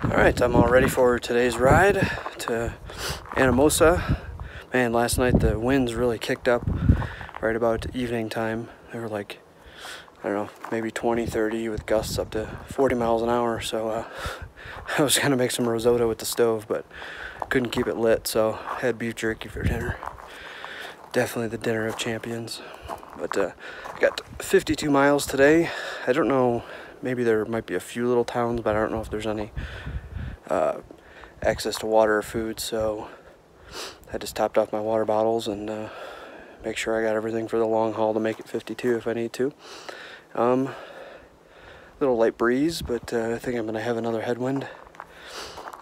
Alright, I'm all ready for today's ride to Alamosa. Man, last night the winds really kicked up right about evening time. They were like, I don't know, maybe 20, 30 with gusts up to 40 miles an hour. So I was going to make some risotto with the stove, but couldn't keep it lit, so had beef jerky for dinner. Definitely the dinner of champions. But I got 52 miles today. I don't know, maybe there might be a few little towns, but I don't know if there's any access to water or food, so I just topped off my water bottles and make sure I got everything for the long haul to make it 52 if I need to. Little light breeze, but I think I'm gonna have another headwind.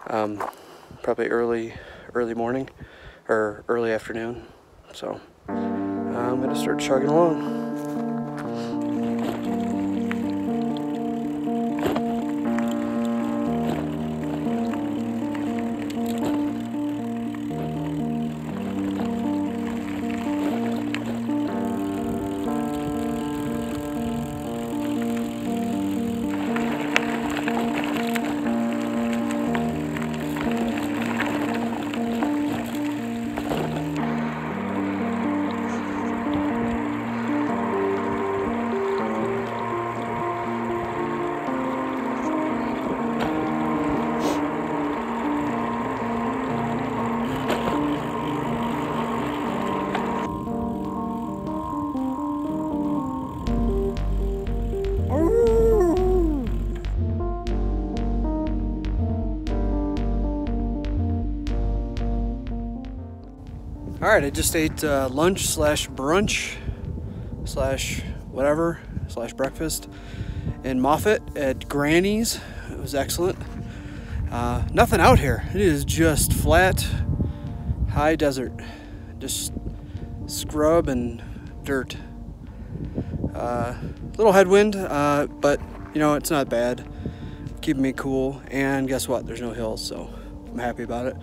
Probably early morning or early afternoon. So I'm gonna start chugging along. Alright, I just ate lunch slash brunch slash whatever slash breakfast in Moffett at Granny's. It was excellent. Nothing out here. It is just flat, high desert. Just scrub and dirt. Little headwind, but you know, it's not bad. Keeping me cool, and guess what? There's no hills, so I'm happy about it.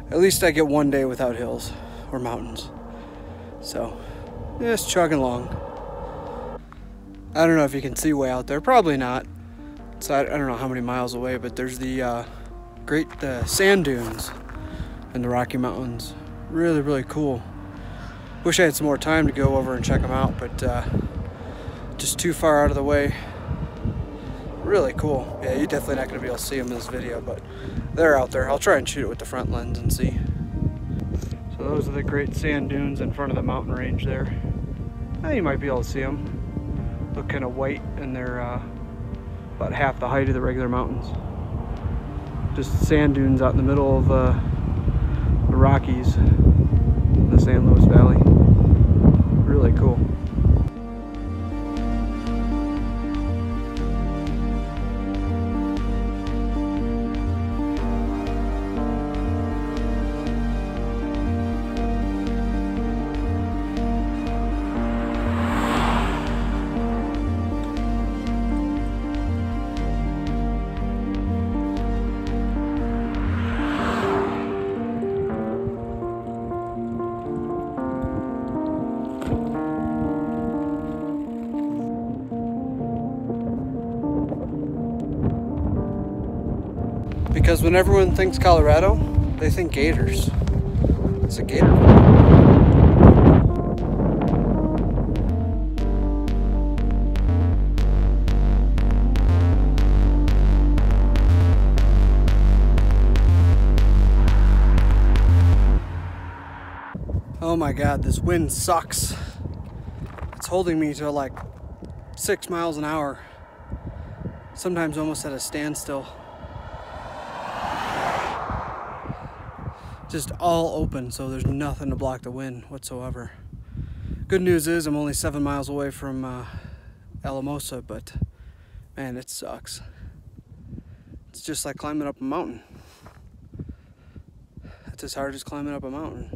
At least I get one day without hills or mountains. So, just chugging along. I don't know if you can see way out there. Probably not. So I don't know how many miles away, but there's the great sand dunes in the Rocky Mountains. Really, really cool. Wish I had some more time to go over and check them out, but just too far out of the way. Really cool. Yeah, you're definitely not going to be able to see them in this video, but they're out there. I'll try and shoot it with the front lens and see. So those are the great sand dunes in front of the mountain range there. You might be able to see them. Look kind of white, and they're about half the height of the regular mountains. Just sand dunes out in the middle of the Rockies in the San Luis Valley. Really cool. Because when everyone thinks Colorado, they think gators. It's a gator. Oh my God, this wind sucks. It's holding me to like 6 miles an hour. Sometimes almost at a standstill. Just all open, so there's nothing to block the wind whatsoever. Good news is I'm only 7 miles away from Alamosa, but man, it sucks. It's just like climbing up a mountain. It's as hard as climbing up a mountain.